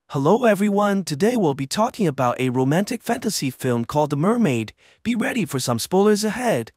Hello everyone, today we'll be talking about a romantic fantasy film called The Mermaid. Be ready for some spoilers ahead.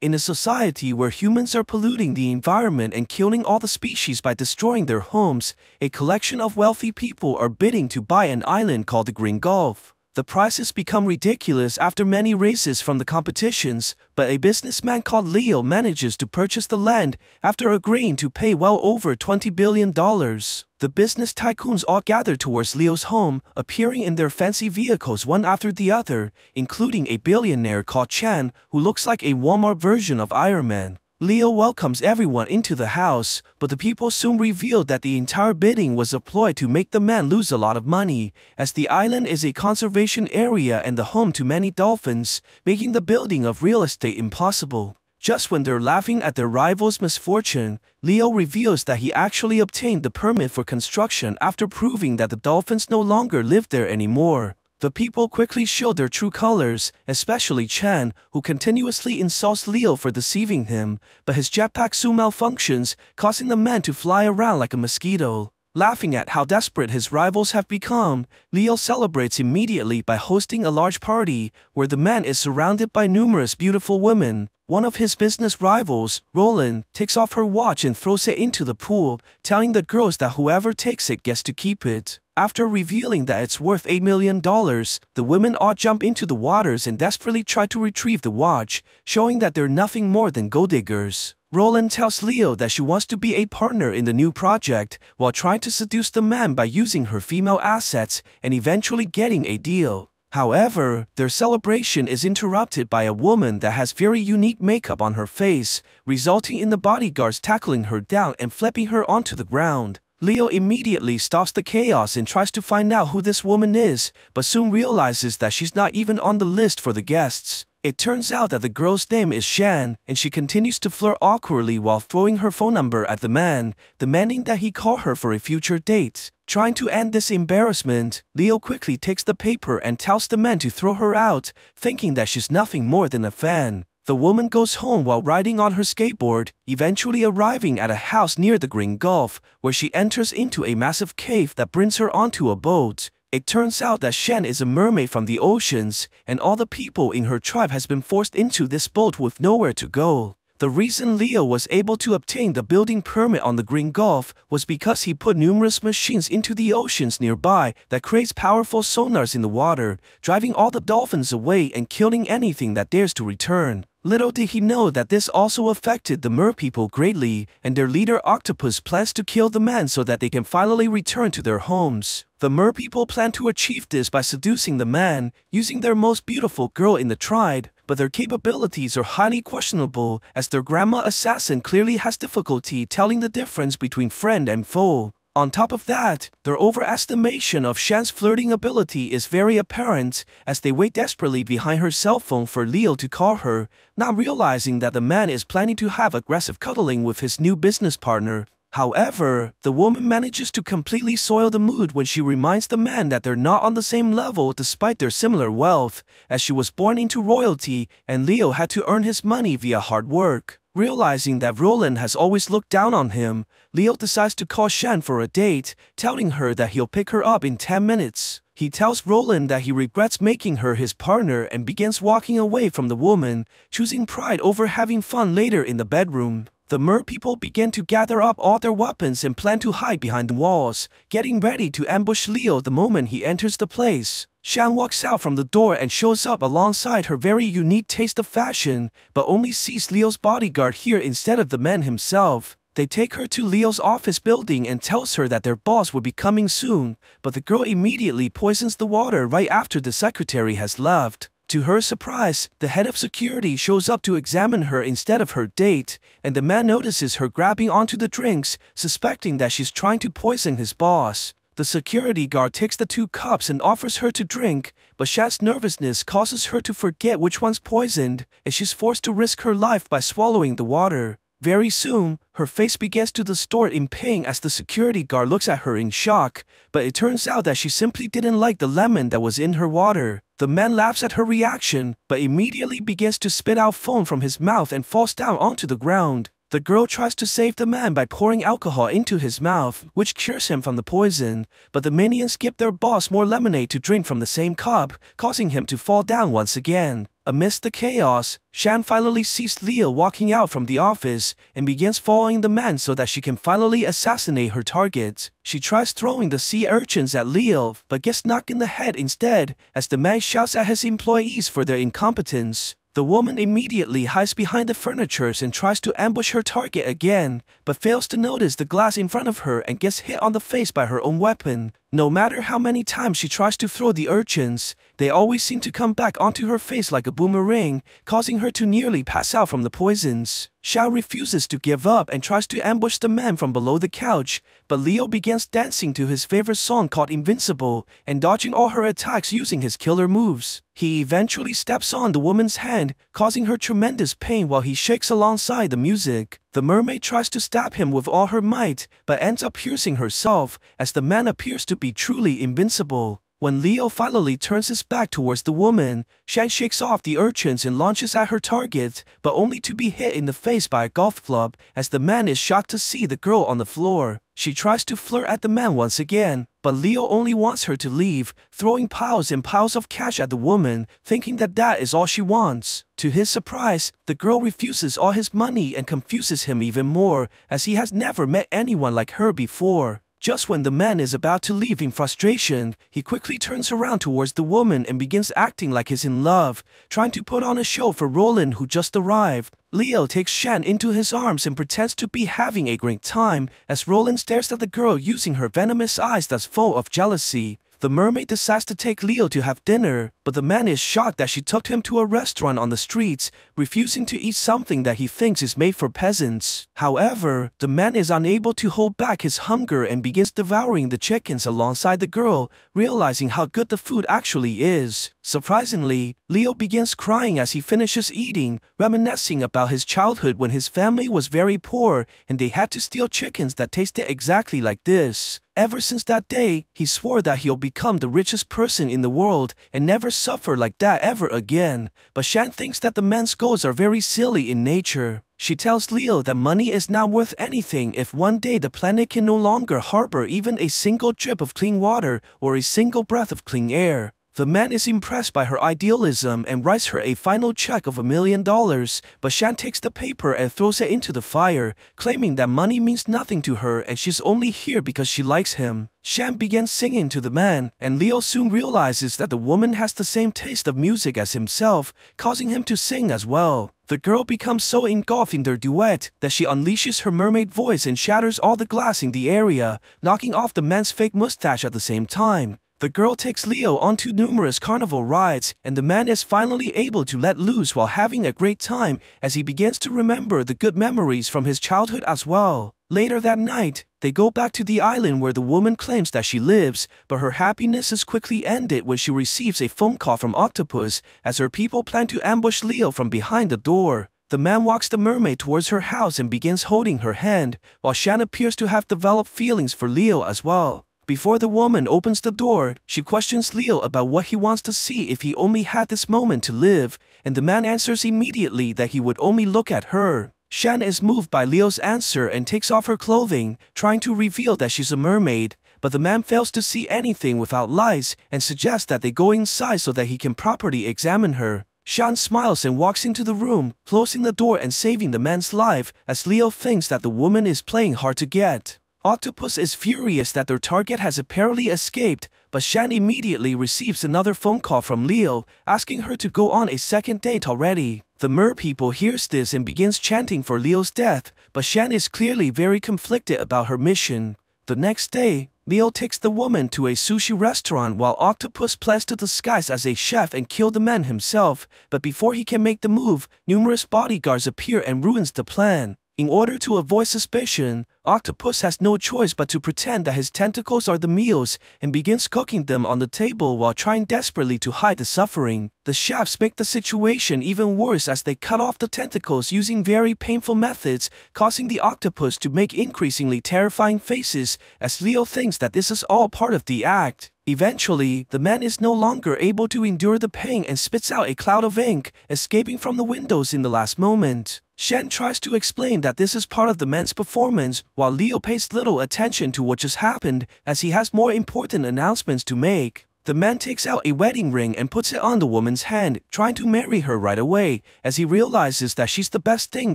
In a society where humans are polluting the environment and killing all the species by destroying their homes, a collection of wealthy people are bidding to buy an island called the Green Gulf. The prices become ridiculous after many races from the competitions, but a businessman called Leo manages to purchase the land after agreeing to pay well over $20 billion. The business tycoons all gather towards Leo's home, appearing in their fancy vehicles one after the other, including a billionaire called Chan, who looks like a Walmart version of Iron Man. Leo welcomes everyone into the house, but the people soon revealed that the entire bidding was a ploy to make the man lose a lot of money, as the island is a conservation area and the home to many dolphins, making the building of real estate impossible. Just when they're laughing at their rival's misfortune, Leo reveals that he actually obtained the permit for construction after proving that the dolphins no longer live there anymore. The people quickly show their true colors, especially Chan, who continuously insults Leo for deceiving him, but his jetpack soon malfunctions, causing the man to fly around like a mosquito. Laughing at how desperate his rivals have become, Leo celebrates immediately by hosting a large party, where the man is surrounded by numerous beautiful women. One of his business rivals, Roland, takes off her watch and throws it into the pool, telling the girls that whoever takes it gets to keep it. After revealing that it's worth $8 million, the women all jump into the waters and desperately try to retrieve the watch, showing that they're nothing more than gold diggers. Roland tells Leo that she wants to be a partner in the new project, while trying to seduce the man by using her female assets and eventually getting a deal. However, their celebration is interrupted by a woman that has very unique makeup on her face, resulting in the bodyguards tackling her down and flipping her onto the ground. Leo immediately stops the chaos and tries to find out who this woman is, but soon realizes that she's not even on the list for the guests. It turns out that the girl's name is Shan, and she continues to flirt awkwardly while throwing her phone number at the man, demanding that he call her for a future date. Trying to end this embarrassment, Leo quickly takes the paper and tells the man to throw her out, thinking that she's nothing more than a fan. The woman goes home while riding on her skateboard, eventually arriving at a house near the Green Gulf, where she enters into a massive cave that brings her onto a boat. It turns out that Shen is a mermaid from the oceans, and all the people in her tribe has been forced into this boat with nowhere to go. The reason Leo was able to obtain the building permit on the Green Gulf was because he put numerous machines into the oceans nearby that creates powerful sonars in the water, driving all the dolphins away and killing anything that dares to return. Little did he know that this also affected the mer people greatly, and their leader Octopus plans to kill the man so that they can finally return to their homes. The mer people plan to achieve this by seducing the man, using their most beautiful girl in the tribe, but their capabilities are highly questionable, as their grandma assassin clearly has difficulty telling the difference between friend and foe. On top of that, their overestimation of Shan's flirting ability is very apparent, as they wait desperately behind her cell phone for Leo to call her, not realizing that the man is planning to have aggressive cuddling with his new business partner. However, the woman manages to completely soil the mood when she reminds the man that they're not on the same level despite their similar wealth, as she was born into royalty and Leo had to earn his money via hard work. Realizing that Roland has always looked down on him, Leo decides to call Shan for a date, telling her that he'll pick her up in 10 minutes. He tells Roland that he regrets making her his partner and begins walking away from the woman, choosing pride over having fun later in the bedroom. The mer people begin to gather up all their weapons and plan to hide behind the walls, getting ready to ambush Leo the moment he enters the place. Shan walks out from the door and shows up alongside her very unique taste of fashion, but only sees Leo's bodyguard here instead of the man himself. They take her to Leo's office building and tells her that their boss will be coming soon, but the girl immediately poisons the water right after the secretary has left. To her surprise, the head of security shows up to examine her instead of her date, and the man notices her grabbing onto the drinks, suspecting that she's trying to poison his boss. The security guard takes the 2 cups and offers her to drink, but Shan's nervousness causes her to forget which one's poisoned, and she's forced to risk her life by swallowing the water. Very soon, her face begins to distort in pain as the security guard looks at her in shock, but it turns out that she simply didn't like the lemon that was in her water. The man laughs at her reaction, but immediately begins to spit out foam from his mouth and falls down onto the ground. The girl tries to save the man by pouring alcohol into his mouth, which cures him from the poison, but the minions give their boss more lemonade to drink from the same cup, causing him to fall down once again. Amidst the chaos, Shan finally sees Leo walking out from the office and begins following the man so that she can finally assassinate her target. She tries throwing the sea urchins at Leo but gets knocked in the head instead as the man shouts at his employees for their incompetence. The woman immediately hides behind the furnitures and tries to ambush her target again, but fails to notice the glass in front of her and gets hit on the face by her own weapon. No matter how many times she tries to throw the urchins, they always seem to come back onto her face like a boomerang, causing her to nearly pass out from the poisons. Xiao refuses to give up and tries to ambush the man from below the couch, but Leo begins dancing to his favorite song called Invincible and dodging all her attacks using his killer moves. He eventually steps on the woman's hand, causing her tremendous pain while he shakes alongside the music. The mermaid tries to stab him with all her might, but ends up piercing herself, as the man appears to be truly invincible. When Leo finally turns his back towards the woman, Shan shakes off the urchins and launches at her target, but only to be hit in the face by a golf club, as the man is shocked to see the girl on the floor. She tries to flirt at the man once again, but Leo only wants her to leave, throwing piles and piles of cash at the woman, thinking that that is all she wants. To his surprise, the girl refuses all his money and confuses him even more, as he has never met anyone like her before. Just when the man is about to leave in frustration, he quickly turns around towards the woman and begins acting like he's in love, trying to put on a show for Roland who just arrived. Leo takes Shan into his arms and pretends to be having a great time, as Roland stares at the girl using her venomous eyes that's full of jealousy. The mermaid decides to take Leo to have dinner, but the man is shocked that she took him to a restaurant on the streets, refusing to eat something that he thinks is made for peasants. However, the man is unable to hold back his hunger and begins devouring the chickens alongside the girl, realizing how good the food actually is. Surprisingly, Leo begins crying as he finishes eating, reminiscing about his childhood when his family was very poor and they had to steal chickens that tasted exactly like this. Ever since that day, he swore that he'll become the richest person in the world and never suffer like that ever again. But Shan thinks that the man's goals are very silly in nature. She tells Leo that money is not worth anything if one day the planet can no longer harbor even a single drip of clean water or a single breath of clean air. The man is impressed by her idealism and writes her a final check of $1 million, but Shan takes the paper and throws it into the fire, claiming that money means nothing to her and she's only here because she likes him. Shan begins singing to the man, and Leo soon realizes that the woman has the same taste of music as himself, causing him to sing as well. The girl becomes so engulfed in their duet that she unleashes her mermaid voice and shatters all the glass in the area, knocking off the man's fake mustache at the same time. The girl takes Leo onto numerous carnival rides, and the man is finally able to let loose while having a great time as he begins to remember the good memories from his childhood as well. Later that night, they go back to the island where the woman claims that she lives, but her happiness is quickly ended when she receives a phone call from Octopus as her people plan to ambush Leo from behind the door. The man walks the mermaid towards her house and begins holding her hand, while Shan appears to have developed feelings for Leo as well. Before the woman opens the door, she questions Leo about what he wants to see if he only had this moment to live, and the man answers immediately that he would only look at her. Shan is moved by Leo's answer and takes off her clothing, trying to reveal that she's a mermaid, but the man fails to see anything without lies and suggests that they go inside so that he can properly examine her. Shan smiles and walks into the room, closing the door and saving the man's life, as Leo thinks that the woman is playing hard to get. Octopus is furious that their target has apparently escaped, but Shan immediately receives another phone call from Leo, asking her to go on a second date already. The mer people hears this and begins chanting for Leo's death, but Shan is clearly very conflicted about her mission. The next day, Leo takes the woman to a sushi restaurant while Octopus plans to disguise as a chef and kill the man himself, but before he can make the move, numerous bodyguards appear and ruins the plan. In order to avoid suspicion, Octopus has no choice but to pretend that his tentacles are the meals and begins cooking them on the table while trying desperately to hide the suffering. The chefs make the situation even worse as they cut off the tentacles using very painful methods, causing the octopus to make increasingly terrifying faces as Leo thinks that this is all part of the act. Eventually, the man is no longer able to endure the pain and spits out a cloud of ink, escaping from the windows in the last moment. Shen tries to explain that this is part of the man's performance, while Leo pays little attention to what just happened as he has more important announcements to make. The man takes out a wedding ring and puts it on the woman's hand, trying to marry her right away, as he realizes that she's the best thing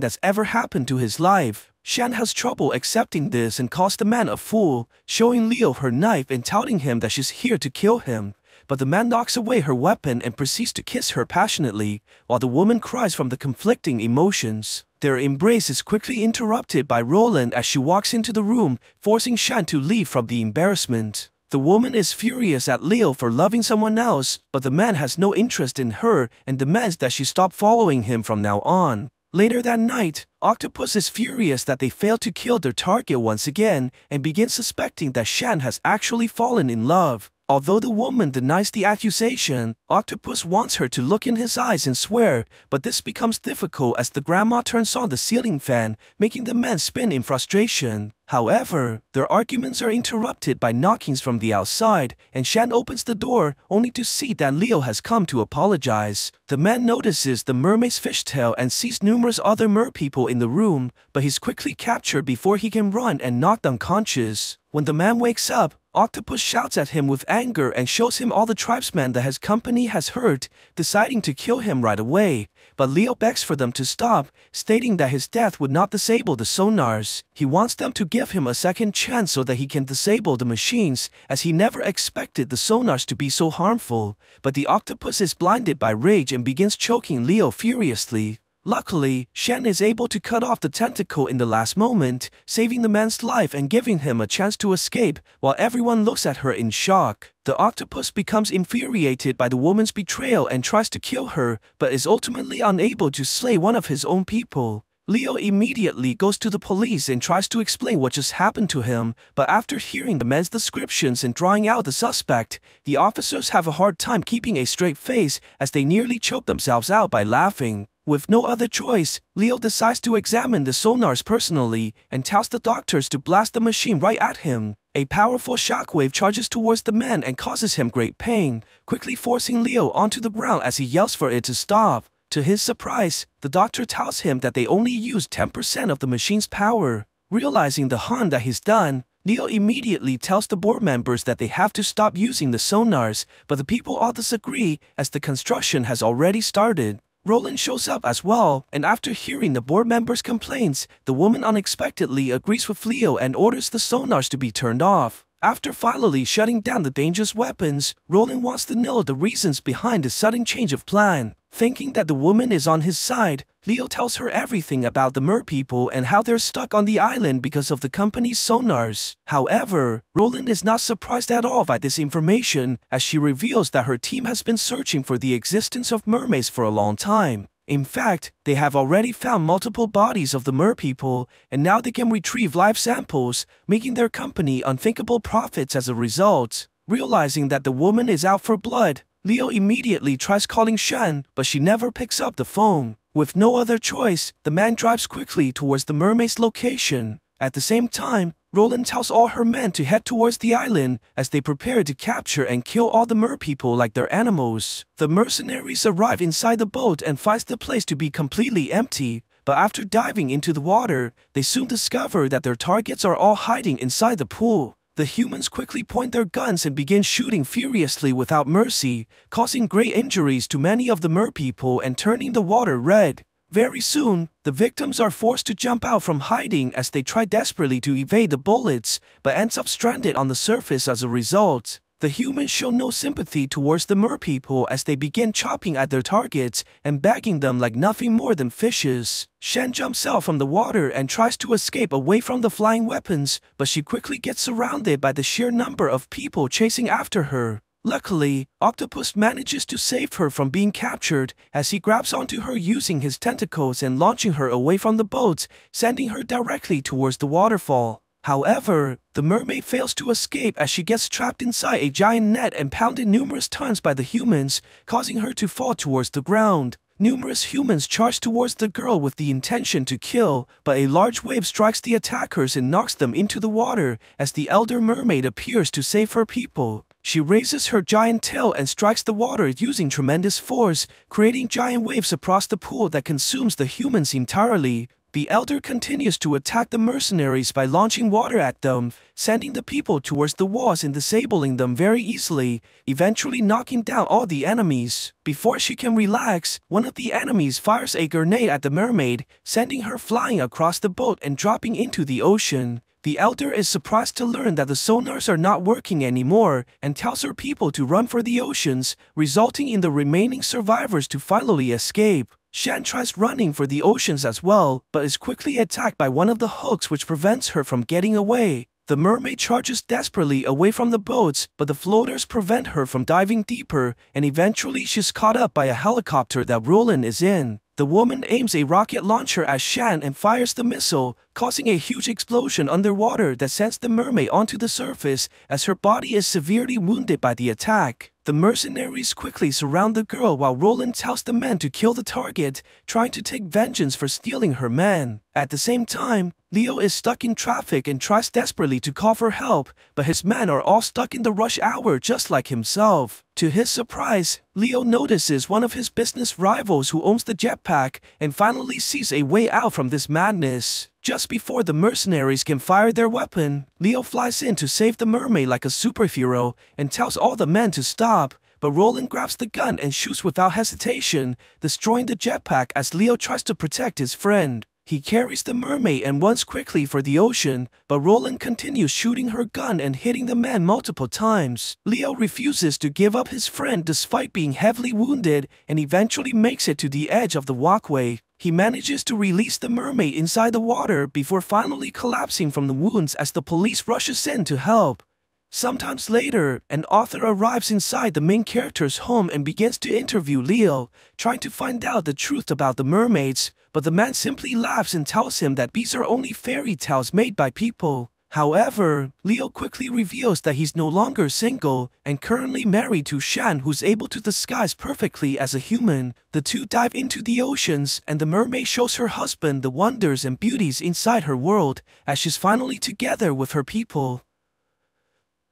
that's ever happened to his life. Shen has trouble accepting this and calls the man a fool, showing Leo her knife and touting him that she's here to kill him. But the man knocks away her weapon and proceeds to kiss her passionately, while the woman cries from the conflicting emotions. Their embrace is quickly interrupted by Roland as she walks into the room, forcing Shen to leave from the embarrassment. The woman is furious at Leo for loving someone else, but the man has no interest in her and demands that she stop following him from now on. Later that night, Octopus is furious that they failed to kill their target once again and begins suspecting that Shen has actually fallen in love. Although the woman denies the accusation, Octopus wants her to look in his eyes and swear, but this becomes difficult as the grandma turns on the ceiling fan, making the man spin in frustration. However, their arguments are interrupted by knockings from the outside, and Shen opens the door, only to see that Leo has come to apologize. The man notices the mermaid's fishtail and sees numerous other merpeople in the room, but he's quickly captured before he can run and knocked unconscious. When the man wakes up, Octopus shouts at him with anger and shows him all the tribesmen that his company has hurt, deciding to kill him right away. But Leo begs for them to stop, stating that his death would not disable the sonars. He wants them to give him a second chance so that he can disable the machines, as he never expected the sonars to be so harmful. But the octopus is blinded by rage and begins choking Leo furiously. Luckily, Shen is able to cut off the tentacle in the last moment, saving the man's life and giving him a chance to escape, while everyone looks at her in shock. The octopus becomes infuriated by the woman's betrayal and tries to kill her, but is ultimately unable to slay one of his own people. Leo immediately goes to the police and tries to explain what just happened to him, but after hearing the man's descriptions and drawing out the suspect, the officers have a hard time keeping a straight face as they nearly choke themselves out by laughing. With no other choice, Leo decides to examine the sonars personally and tells the doctors to blast the machine right at him. A powerful shockwave charges towards the man and causes him great pain, quickly forcing Leo onto the ground as he yells for it to stop. To his surprise, the doctor tells him that they only used 10% of the machine's power. Realizing the harm that he's done, Leo immediately tells the board members that they have to stop using the sonars, but the people all disagree as the construction has already started. Roland shows up as well, and after hearing the board members' complaints, the woman unexpectedly agrees with Leo and orders the sonars to be turned off. After finally shutting down the dangerous weapons, Roland wants to know the reasons behind the sudden change of plan. Thinking that the woman is on his side, Leo tells her everything about the merpeople and how they're stuck on the island because of the company's sonars. However, Roland is not surprised at all by this information, as she reveals that her team has been searching for the existence of mermaids for a long time. In fact, they have already found multiple bodies of the merpeople, and now they can retrieve live samples, making their company unthinkable profits as a result. Realizing that the woman is out for blood, Leo immediately tries calling Shen, but she never picks up the phone. With no other choice, the man drives quickly towards the mermaid's location. At the same time, Roland tells all her men to head towards the island as they prepare to capture and kill all the merpeople like their animals. The mercenaries arrive inside the boat and find the place to be completely empty, but after diving into the water, they soon discover that their targets are all hiding inside the pool. The humans quickly point their guns and begin shooting furiously without mercy, causing great injuries to many of the merpeople and turning the water red. Very soon, the victims are forced to jump out from hiding as they try desperately to evade the bullets, but ends up stranded on the surface as a result. The humans show no sympathy towards the merpeople as they begin chopping at their targets and bagging them like nothing more than fishes. Shen jumps out from the water and tries to escape away from the flying weapons, but she quickly gets surrounded by the sheer number of people chasing after her. Luckily, Octopus manages to save her from being captured as he grabs onto her using his tentacles and launching her away from the boat, sending her directly towards the waterfall. However, the mermaid fails to escape as she gets trapped inside a giant net and pounded numerous times by the humans, causing her to fall towards the ground. Numerous humans charge towards the girl with the intention to kill, but a large wave strikes the attackers and knocks them into the water as the elder mermaid appears to save her people. She raises her giant tail and strikes the water using tremendous force, creating giant waves across the pool that consumes the humans entirely. The elder continues to attack the mercenaries by launching water at them, sending the people towards the walls and disabling them very easily, eventually knocking down all the enemies. Before she can relax, one of the enemies fires a grenade at the mermaid, sending her flying across the boat and dropping into the ocean. The elder is surprised to learn that the sonars are not working anymore and tells her people to run for the oceans, resulting in the remaining survivors to finally escape. Shan tries running for the oceans as well, but is quickly attacked by one of the hooks which prevents her from getting away. The mermaid charges desperately away from the boats, but the floaters prevent her from diving deeper, and eventually she's caught up by a helicopter that Roland is in. The woman aims a rocket launcher at Shan and fires the missile, causing a huge explosion underwater that sends the mermaid onto the surface as her body is severely wounded by the attack. The mercenaries quickly surround the girl while Roland tells the men to kill the target, trying to take vengeance for stealing her men. At the same time, Leo is stuck in traffic and tries desperately to call for help, but his men are all stuck in the rush hour just like himself. To his surprise, Leo notices one of his business rivals who owns the jetpack and finally sees a way out from this madness. Just before the mercenaries can fire their weapon, Leo flies in to save the mermaid like a superhero and tells all the men to stop, but Roland grabs the gun and shoots without hesitation, destroying the jetpack as Leo tries to protect his friend. He carries the mermaid and runs quickly for the ocean, but Roland continues shooting her gun and hitting the man multiple times. Leo refuses to give up his friend despite being heavily wounded and eventually makes it to the edge of the walkway. He manages to release the mermaid inside the water before finally collapsing from the wounds as the police rushes in to help. Sometimes later, an author arrives inside the main character's home and begins to interview Leo, trying to find out the truth about the mermaids, but the man simply laughs and tells him that these are only fairy tales made by people. However, Leo quickly reveals that he's no longer single and currently married to Shan, who's able to disguise perfectly as a human. The two dive into the oceans and the mermaid shows her husband the wonders and beauties inside her world as she's finally together with her people.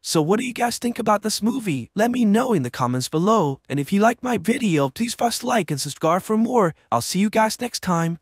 So what do you guys think about this movie? Let me know in the comments below, and if you like my video, please press like and subscribe for more. I'll see you guys next time.